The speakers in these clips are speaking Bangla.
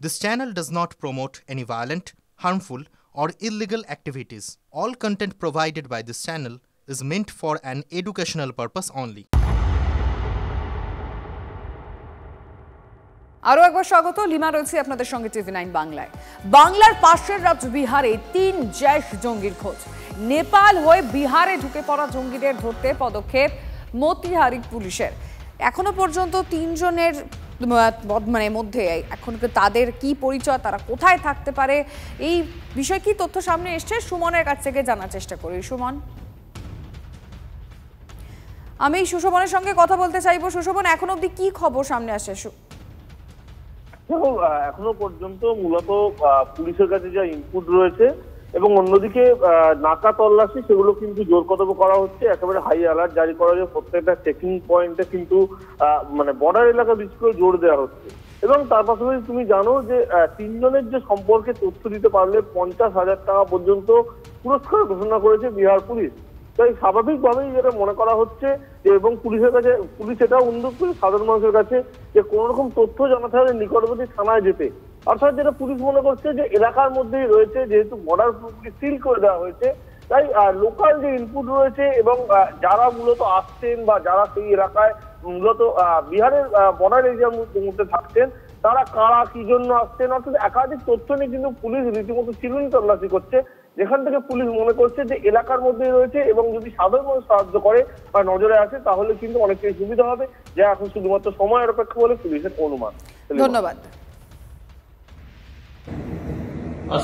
This channel does not promote any violent, harmful, or illegal activities. All content provided by this channel is meant for an educational purpose only. আরও একবার স্বাগত। লিমা রয়েছে আপনাদের সঙ্গে টিভি9 বাংলায়। বাংলার পাশের রাজ্য বিহারে ৩ জৈশ জঙ্গির খোঁজ। নেপাল হয়ে বিহারে ঢুকে পড়া জঙ্গিদের ধরতে পদক্ষেপ মতিহারি পুলিশের। এখনো পর্যন্ত ৩ জনের মধ্যে এখন তাদের কি পরিচয়, তারা কোথায় থাকতে পারে, এই বিষয়ে কি তথ্য সামনে এসছে সুমনের কাছ থেকে জানার চেষ্টা করি। সুমন, আমি সুশোভনের সঙ্গে কথা বলতে চাইবো। সুশোভন, এখন অবধি কি খবর সামনে আসে? এখনো পর্যন্ত মূলত পুলিশের কাছে যা ইনপুট রয়েছে এবং অন্যদিকে নাকা তল্লাশি সেগুলো কিন্তু জোর কদমে করা হচ্ছে। একেবারে হাই অ্যালার্ট জারি করা হয়েছে। প্রত্যেকটা চেকিং পয়েন্টে কিন্তু বর্ডার এলাকা বিশেষ করে জোর দেওয়া হচ্ছে। এবং তার পাশাপাশি তুমি জানো যে ৩ জনের যে সম্পর্কে তথ্য দিতে পারলে ৫০,০০০ টাকা পর্যন্ত পুরস্কার ঘোষণা করেছে বিহার পুলিশ। তাই স্বাভাবিকভাবেই যেটা মনে করা হচ্ছে যে, এবং পুলিশের কাছে পুলিশ এটাও অনুরোধ করে সাধারণ মানুষের কাছে যে কোন রকম তথ্য জানাতে হলে নিকটবর্তী থানায় যেতে। অর্থাৎ যেটা পুলিশ মনে করছে যে এলাকার মধ্যেই রয়েছে, যেহেতু বর্ডার পুরোপুরি সিল করে দেওয়া হয়েছে, তাই লোকাল যে ইনপুট রয়েছে এবং যারা মূলত আসছেন বা যারা সেই এলাকায় মূলত বিহারের বর্ডার এরিয়ার মধ্যে থাকছেন, তারা কারা কি জন্য আসছেন, অর্থাৎ একাধিক তথ্য নিয়ে কিন্তু পুলিশ রীতিমতো চিরুনি তল্লাশি করছে। যেখান থেকে পুলিশ মনে করছে যে এলাকার মধ্যেই রয়েছে এবং যদি সাধারণ মানুষ সাহায্য করে বা নজরে আসে তাহলে কিন্তু অনেকটাই সুবিধা হবে, যা এখন শুধুমাত্র সময়ের অপেক্ষা বলে পুলিশের অনুমান। ধন্যবাদ।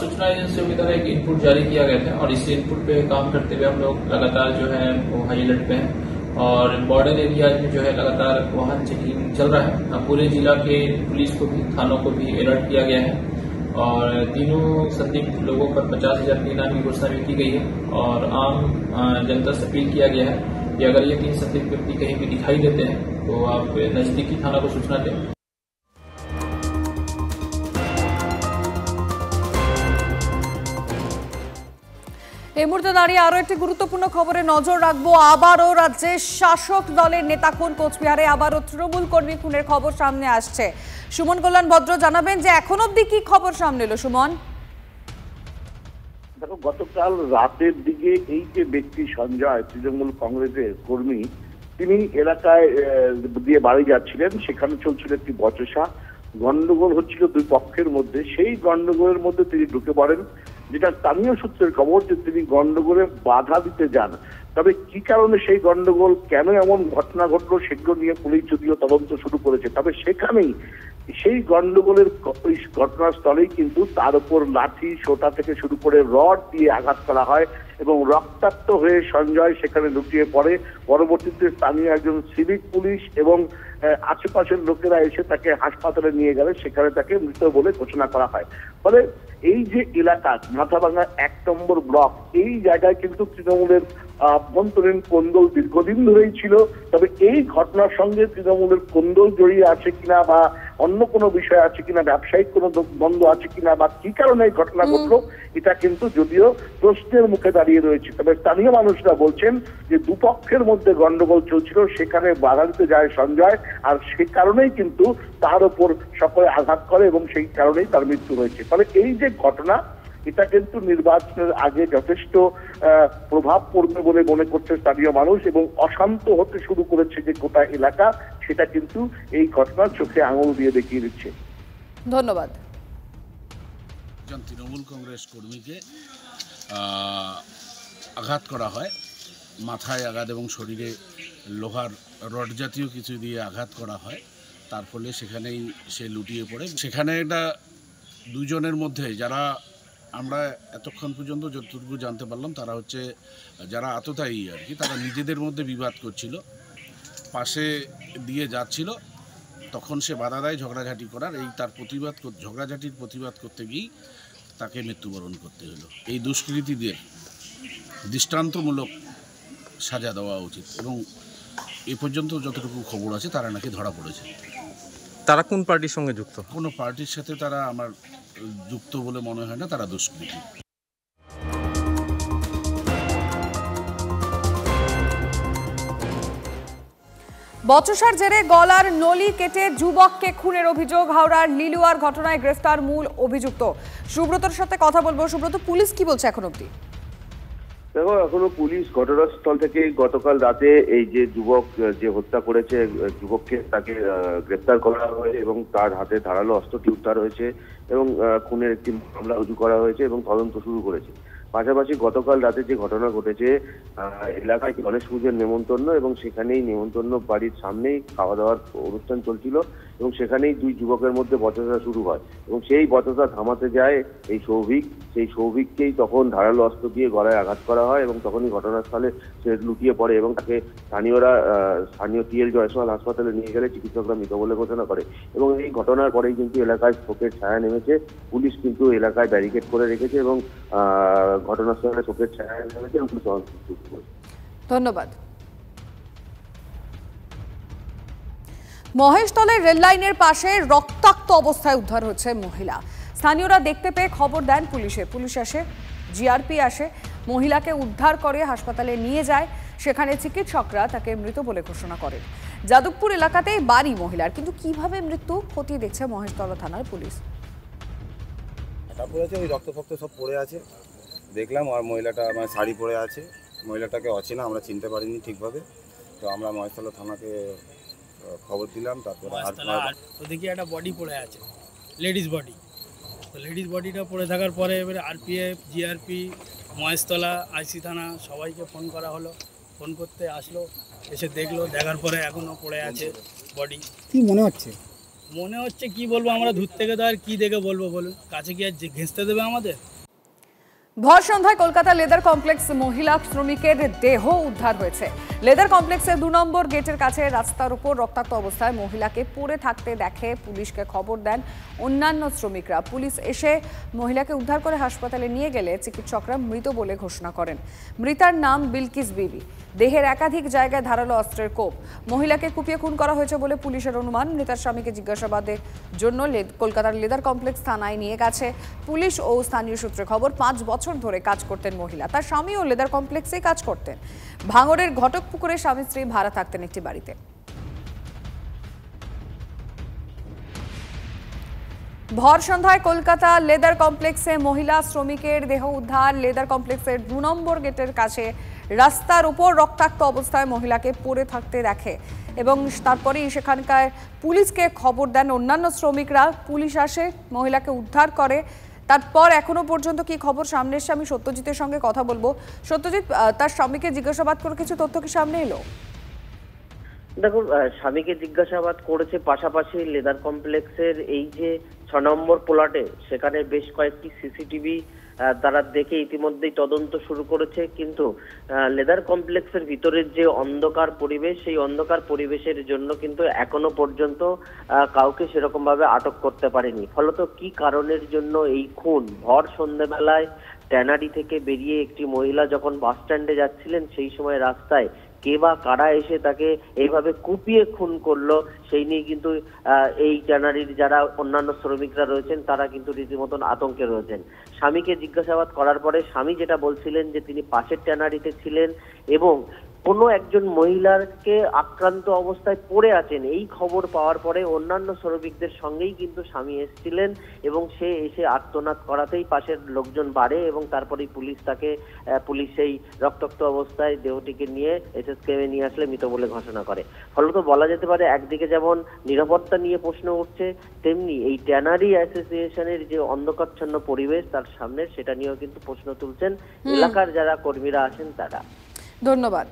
सूचना एजेंसियों की तरह एक इनपुट जारी किया गया था और इस इनपुट पे काम करते हुए हम लोग लगातार जो है वो हाई अलर्ट पे हैं और बॉर्डर एरिया में जो है लगातार वाहन चेकिंग चल रहा है। पूरे जिला के पुलिस को भी, थानों को भी अलर्ट किया गया है और तीनों संदिग्ध लोगों पर 50,000 की इनाम की घोषणा भी की गई है और आम जनता से अपील किया गया है कि अगर ये 3 संदिग्ध व्यक्ति कहीं भी दिखाई देते हैं तो आप नजदीकी थाना को सूचना दें। এই মুহূর্তে দাঁড়িয়ে আরো একটি গুরুত্বপূর্ণ খবরে নজর রাখবো। আবারও রাজ্যে শাসক দলের নেতা খুন, কোচবিহারে আবারও তৃণমূল কর্মী খুনের খবর সামনে আসছে। সুমন কল্যাণ ভদ্র জানাবেন যে এখন অবধি কি খবর সামনে এলো। সুমন, দেখো, গতকাল রাতের দিকে এই যে ব্যক্তি সঞ্জয়, তৃণমূল কংগ্রেসের কর্মী, তিনি এলাকায় দিয়ে বাড়ি যাচ্ছিলেন। সেখানে চলছিল একটি বচসা, গন্ডগোল হচ্ছিল 2 পক্ষের মধ্যে। সেই গন্ডগোলের মধ্যে তিনি ঢুকে পড়েন। যেটা স্থানীয় সূত্রের খবর যে তিনি গন্ডগোলে বাধা দিতে যান। তবে কি কারণে সেই গন্ডগোল, কেন এমন ঘটনা ঘটলো, সেগুলো নিয়ে পুলিশ যদিও তদন্ত শুরু করেছে। তবে সেখানেই সেই গন্ডগোলের ঘটনাস্থলেই কিন্তু তার উপর লাঠি, সোটা থেকে শুরু করে রড দিয়ে আঘাত করা হয় এবং রক্তাক্ত হয়ে সঞ্জয় সেখানে লুটিয়ে পড়ে। পরবর্তীতে স্থানীয় একজন সিভিক পুলিশ এবং আশেপাশের লোকেরা এসে তাকে হাসপাতালে নিয়ে গেলে সেখানে তাকে মৃত বলে ঘোষণা করা হয়। ফলে এই যে এলাকা মাথাভাঙা 1 নম্বর ব্লক, এই জায়গায় কিন্তু তৃণমূলের আভ্যন্তরীণ কোন্দল দীর্ঘদিন ধরেই ছিল। তবে এই ঘটনার সঙ্গে তৃণমূলের কোন্দল জড়িয়ে আছে কিনা বা অন্য কোনো বিষয় আছে কিনা, ব্যবসায়িক কোনো দ্বন্দ্ব আছে কিনা বা কি কারণে এই ঘটনা ঘটলো, এটা কিন্তু যদিও প্রশ্নের মুখে দাঁড়িয়ে রয়েছে। তবে স্থানীয় মানুষরা বলছেন যে দুপক্ষের মধ্যে গন্ডগোল চলছিল, সেখানে বাধা দিতে যায় সঞ্জয়, আর সে কারণেই কিন্তু তার উপর সকলে আঘাত করে এবং সেই কারণেই তার মৃত্যু হয়েছে। ফলে এই যে ঘটনা, এটা কিন্তু নির্বাচনের আগে যথেষ্ট প্রভাব পড়বে বলে মনে করছে স্থানীয় মানুষ এবং অশান্ত হতে শুরু করেছে যে গোটা এলাকা, সেটা কিন্তু এই ঘটনার চোখে আঙুল দিয়ে দেখিয়ে দিচ্ছে। ধন্যবাদ। তৃণমূল কংগ্রেস কর্মীকে আঘাত করা হয়, মাথায় আঘাত এবং শরীরে লোহার রড জাতীয় কিছু দিয়ে আঘাত করা হয়। তার ফলে সেখানেই সে লুটিয়ে পড়ে। সেখানে একটা 2 জনের মধ্যে, যারা আমরা এতক্ষণ পর্যন্ত যতটুকু জানতে পারলাম, তারা হচ্ছে যারা আততায়ী আর কি, তারা নিজেদের মধ্যে বিবাদ করছিল, পাশে দিয়ে যাচ্ছিল, তখন সে বাধা দেয় ঝগড়াঝাটি করার। এই তার ঝগড়াঝাটির প্রতিবাদ করতে গিয়েই তাকে মৃত্যুবরণ করতে হলো। এই দুষ্কৃতীদের দৃষ্টান্তমূলক সাজা দেওয়া উচিত এবং এ পর্যন্ত যতটুকু খবর আছে তারা নাকি ধরা পড়েছে। তারা কোন পার্টির সঙ্গে যুক্ত? কোনো পার্টির সাথে তারা আমার যুক্ত বলে মনে হয় না, তারা দুষ্কৃতী। বচসার জেরে গলার নলি কেটে যুবককে খুনের অভিযোগ। হাওড়ার লিলুয়ার ঘটনায় গ্রেফতার মূল অভিযুক্ত। সুব্রতর সাথে কথা বলবো। সুব্রত, পুলিশ কি বলছে এখন অবধি? দেখো, এখনো পুলিশ ঘটনাস্থল থেকে গতকাল রাতে এই যে যুবক যে হত্যা করেছে যুবককে তাকে গ্রেফতার করা হয়েছে এবং তার হাতে ধারালো অস্ত্রটি উদ্ধার হয়েছে এবং খুনের একটি মামলা রুজু করা হয়েছে এবং তদন্ত শুরু করেছে। পাশাপাশি গতকাল রাতে যে ঘটনা ঘটেছে এলাকায় গণেশ পুজোর নেমন্তন্ন এবং সেখানেই নেমন্তন্ন বাড়ির সামনেই খাওয়া দাওয়ার অনুষ্ঠান চলছিল এবং সেখানেই দুই যুবকের মধ্যে বচসা শুরু হয় এবং সেই বচসা থামাতে যায় এই সৌভিক। সেই সৌভিককেই তখন ধারালো অস্ত্র দিয়ে গলায় আঘাত করা হয় এবং তখনই ঘটনাস্থলে সে লুটিয়ে পড়ে এবং তাকে স্থানীয় টিএল জয়সওয়াল হাসপাতালে নিয়ে গেলে চিকিৎসকরা মৃত বলে ঘোষণা করে এবং এই ঘটনার পরেই কিন্তু এলাকায় শোকের ছায়া নেমেছে। পুলিশ কিন্তু এলাকায় ব্যারিকেড করে রেখেছে এবং ঘটনাস্থলে শোকের ছায়া নেমেছে এবং পুলিশ তদন্ত শুরু করেছে। ধন্যবাদ। মহেশতলের রেল লাইনের পাশে রক্তাক্ত অবস্থায় উদ্ধার হচ্ছে মহিলা। স্থানীয়রা দেখতে পেয়ে খবর দেন পুলিশে। পুলিশ আসে, জিআরপি আসে, মহিলাকে উদ্ধার করে হাসপাতালে নিয়ে যায়। সেখানে চিকিৎসকরা তাকে মৃত বলে ঘোষণা করেন। যাদবপুর এলাকাতেই বাড়ি মহিলার, কিন্তু কিভাবে মৃত্যু খতিয়ে দেখছে মহেশতলা থানার পুলিশ। ওই রক্ত ফক্ত সব পড়ে আছে দেখলাম, আর মহিলাটা মানে শাড়ি পরে আছে। মহিলাটাকে অচেনা, আমরা চিনতে পারিনি ঠিকভাবে। তো আমরা মহেশতলা থানাকে খবর দিলাম। তারপরে দেখি একটা বডি পড়ে আছে, লেডিস বডি। তো লেডিস বডিটা পড়ে থাকার পরে এবারে আরপিএফ, জিআরপি, মহেশতলা, আইসি থানা সবাইকে ফোন করা হলো। ফোন করতে আসলো, এসে দেখলো, দেখার পরে এখনও পড়ে আছে বডি। কি মনে হচ্ছে? মনে হচ্ছে কি বলবো, আমরা দূর থেকে তো আর কি দেখে বলবো বলুন, কাছে কি আর ঘেঁচতে দেবে আমাদের? ভর সন্ধ্যায় কলকাতা লেদার কমপ্লেক্স মহিলা শ্রমিকের দেহ উদ্ধার হয়েছে। লেদার কমপ্লেক্সের 2 নম্বর গেটের কাছে রাস্তার উপর রক্তাক্ত অবস্থায় মহিলাকে পড়ে থাকতে দেখে পুলিশকে খবর দেন অন্যান্য শ্রমিকরা। পুলিশ এসে মহিলাকে উদ্ধার করে হাসপাতালে নিয়ে গেলে চিকিৎসকরা মৃত বলে ঘোষণা করেন। মৃতার নাম বিলকিস বিবি। দেহের একাধিক জায়গায় ধারালো অস্ত্রের কোপ। মহিলাকে কুপিয়ে খুন করা হয়েছে বলে পুলিশের অনুমান। মৃতার স্বামীকে জিজ্ঞাসাবাদের জন্য কলকাতার লেদার কমপ্লেক্স থানায় নিয়ে গেছে পুলিশ ও স্থানীয় সূত্রে খবর। 5 বছর ধরে কাজ করতেন মহিলা। তার স্বামীও লেদার কমপ্লেক্সেই কাজ করতেন। ভাঙড়ের ঘটকপুকুরে স্বামী স্ত্রী ভাড়া থাকতেন একটি বাড়িতে। ভর সন্ধ্যায় কলকাতা লেদার কমপ্লেক্সে মহিলা শ্রমিকের দেহ উদ্ধার। লেদার কমপ্লেক্সের 2 নম্বর গেটের কাছে রাস্তার উপর রক্তাক্ত অবস্থায় মহিলাকে পড়ে থাকতে দেখে এবং তারপরেই সেখানকার পুলিশকে খবর দেন অন্যান্য শ্রমিকরা। পুলিশ আসে, মহিলাকে উদ্ধার করে। তারপর এখনো পর্যন্ত কি খবর সামনে এসে আমি সত্যজিতের সঙ্গে কথা বলবো। সত্যজিৎ, তার স্বামীকে জিজ্ঞাসাবাদ করে কিছু তথ্য কি সামনে এলো? দেখুন, স্বামীকে জিজ্ঞাসাবাদ করেছে, পাশাপাশি লেদার কমপ্লেক্সের এই যে 6 নম্বর প্লটে সেখানে বেশ কয়েকটি সিসিটিভি তারা দেখে ইতিমধ্যেই তদন্ত শুরু করেছে। কিন্তু লেদার কমপ্লেক্সের ভিতরের যে অন্ধকার পরিবেশ, সেই অন্ধকার পরিবেশের জন্য কিন্তু এখনো পর্যন্ত কাউকে সেরকম ভাবে আটক করতে পারেনি। ফলত কি কারণের জন্য এই খুন? ভর সন্ধ্যাবেলায় ট্যানারি থেকে বেরিয়ে একটি মহিলা যখন বাস স্ট্যান্ডে যাচ্ছিলেন, সেই সময় রাস্তায় কে বা কারা এসে তাকে এইভাবে কুপিয়ে খুন করলো, সেই নিয়ে কিন্তু এই ট্যানারির যারা অন্যান্য শ্রমিকরা রয়েছেন তারা কিন্তু রীতিমতন আতঙ্কে রয়েছেন। স্বামীকে জিজ্ঞাসাবাদ করার পরে স্বামী যেটা বলছিলেন যে তিনি পাশের ট্যানারিতে ছিলেন এবং কোনো একজন মহিলাকে আক্রান্ত অবস্থায় পড়ে আছেন, এই খবর পাওয়ার পরে অন্যান্য শ্রমিকদের সঙ্গেই কিন্তু স্বামী এসেছিলেন এবং সে এসে আর্তনাদ করাতেই পাশের লোকজন বাড়ে এবং তারপরেই পুলিশ সেই রক্তাক্ত অবস্থায় দেহটিকে নিয়ে এসএসকেএমে নিয়ে আসলে মৃত বলে ঘোষণা করে। ফলত বলা যেতে পারে একদিকে যেমন নিরাপত্তা নিয়ে প্রশ্ন উঠছে, তেমনি এই ট্যানারি অ্যাসোসিয়েশনের যে অন্ধকারচ্ছন্ন পরিবেশ তার সামনে, সেটা নিয়েও কিন্তু প্রশ্ন তুলছেন এলাকার যারা কর্মীরা আছেন তারা। ধন্যবাদ।